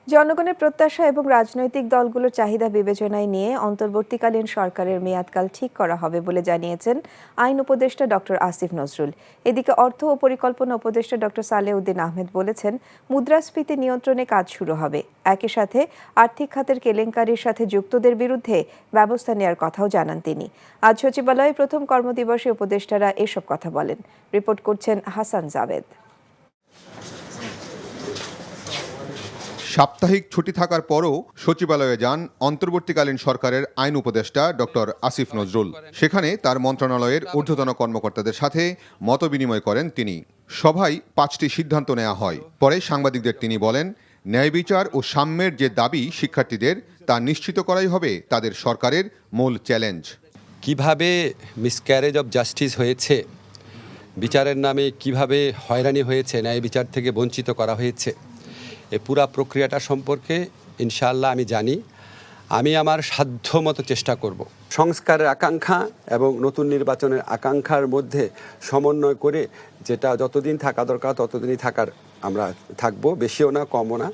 জনগণের প্রত্যাশা এবং রাজনৈতিক দলগুলোর চাহিদা বিবেচনায় নিয়ে অন্তর্বর্তীকালীন সরকারের মেয়াদকাল ঠিক করা হবে বলে জানিয়েছেন আইন উপদেষ্টা ডক্টর আসিফ নজরুল। এদিকে অর্থ ও পরিকল্পনা উপদেষ্টা ডক্টর সালেউদ্দিন আহমেদ বলেছেন, মুদ্রাস্ফীতি নিয়ন্ত্রণে কাজ শুরু হবে। একই সাথে আর্থিক খাতের কেলেঙ্কারির সাথে যুক্তদের বিরুদ্ধে ব্যবস্থা নেওয়ার কথাও জানান তিনি। আজ সচিবালয়ে প্রথম কর্মদিবসে উপদেষ্টারা এসব কথা বলেন। রিপোর্ট করছেন হাসান জাবেদ। সাপ্তাহিক ছুটি থাকার পরও সচিবালয়ে যান অন্তর্বর্তীকালীন সরকারের আইন উপদেষ্টা ডক্টর আসিফ নজরুল। সেখানে তার মন্ত্রণালয়ের ঊর্ধ্বতন কর্মকর্তাদের সাথে মতবিনিময় করেন তিনি। সভায় 5টি সিদ্ধান্ত নেওয়া হয়। পরে সাংবাদিকদের তিনি বলেন, ন্যায় বিচার ও সাম্যের যে দাবি শিক্ষার্থীদের, তা নিশ্চিত করাই হবে তাদের সরকারের মূল চ্যালেঞ্জ। কিভাবে মিসক্যারেজ অফ জাস্টিস হয়েছে, বিচারের নামে কিভাবে হয়রানি হয়েছে, ন্যায় বিচার থেকে বঞ্চিত করা হয়েছে, এই পুরা প্রক্রিয়াটা সম্পর্কে ইনশাআল্লাহ আমি জানি। আমি আমার সাধ্যমতো চেষ্টা করব সংস্কারের আকাঙ্ক্ষা এবং নতুন নির্বাচনের আকাঙ্ক্ষার মধ্যে সমন্বয় করে যেটা যতদিন থাকা দরকার ততদিনই আমরা থাকবো, বেশিও না কমও না।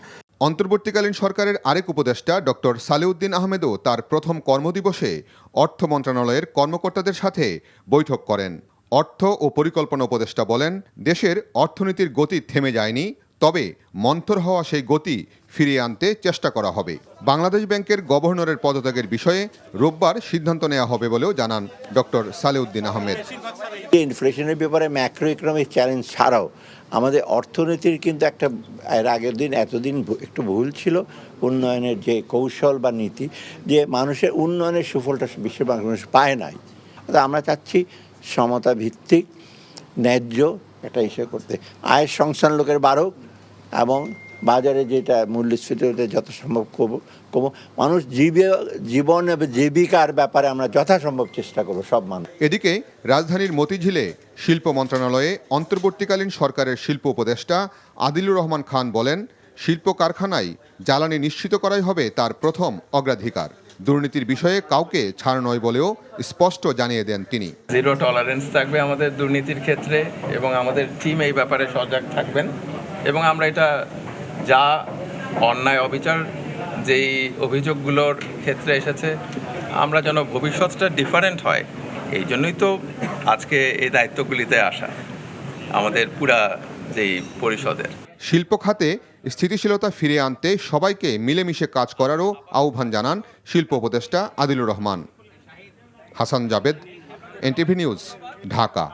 অন্তর্বর্তীকালীন সরকারের আরেক উপদেষ্টা ডক্টর সালেউদ্দিন আহমেদও তার প্রথম কর্মদিবসে অর্থ মন্ত্রণালয়ের কর্মকর্তাদের সাথে বৈঠক করেন। অর্থ ও পরিকল্পনা উপদেষ্টা বলেন, দেশের অর্থনীতির গতি থেমে যায়নি, তবে মন্থর হওয়া সেই গতি ফিরিয়ে আনতে চেষ্টা করা হবে। বাংলাদেশ ব্যাংকের গভর্নরের পদত্যাগের বিষয়ে রোববার সিদ্ধান্ত নেওয়া হবে বলেও জানান ডক্টর সালেউদ্দিন আহমেদ। ইনফ্লেশনের ব্যাপারে ম্যাক্রো ইকোনমিক চ্যালেঞ্জ ছাড়াও আমাদের অর্থনীতির কিন্তু এতদিন একটু ভুল ছিল উন্নয়নের যে কৌশল বা নীতি, যে মানুষের উন্নয়নের সুফলটা বিশ্বের মানুষ পায় নাই। আমরা চাচ্ছি সমতা ভিত্তিক ন্যায্য একটা ইস্যু করতে, আয়ের সংস্থান লোকের বাড়ুক এবং বাজারে যেটা মূল্যস্ফীতি হতে যত সম্ভব কমো, মানুষ জীবন এবং জীবিকার ব্যাপারে আমরা যথাসম্ভব চেষ্টা করবো সব মানুষ। এদিকে রাজধানীর মতিঝিলে শিল্প মন্ত্রণালয়ে অন্তর্বর্তীকালীন সরকারের শিল্প উপদেষ্টা আদিলুর রহমান খান বলেন, শিল্প কারখানায় জ্বালানি নিশ্চিত করাই হবে তার প্রথম অগ্রাধিকার। দুর্নীতির বিষয়ে কাউকে ছাড় নয় বলেও স্পষ্ট জানিয়ে দেন তিনি। জিরো টলারেন্স থাকবে আমাদের দুর্নীতির ক্ষেত্রে এবং আমাদের টিম এই ব্যাপারে সজাগ থাকবেন এবং আমরা এটা যা অন্যায় অবিচার যেই অভিযোগগুলোর ক্ষেত্রে এসেছে, আমরা যেন ভবিষ্যৎটা ডিফারেন্ট হয়, এই জন্যই তো আজকে এই দায়িত্বগুলিতে আসা আমাদের পুরা যেই পরিষদের। শিল্প খাতে স্থিতিশীলতা ফিরিয়ে আনতে সবাইকে মিলেমিশে কাজ করারও আহ্বান জানান শিল্প উপদেষ্টা আদিলুর রহমান। Hasan Jabed, NTV news, Dhaka.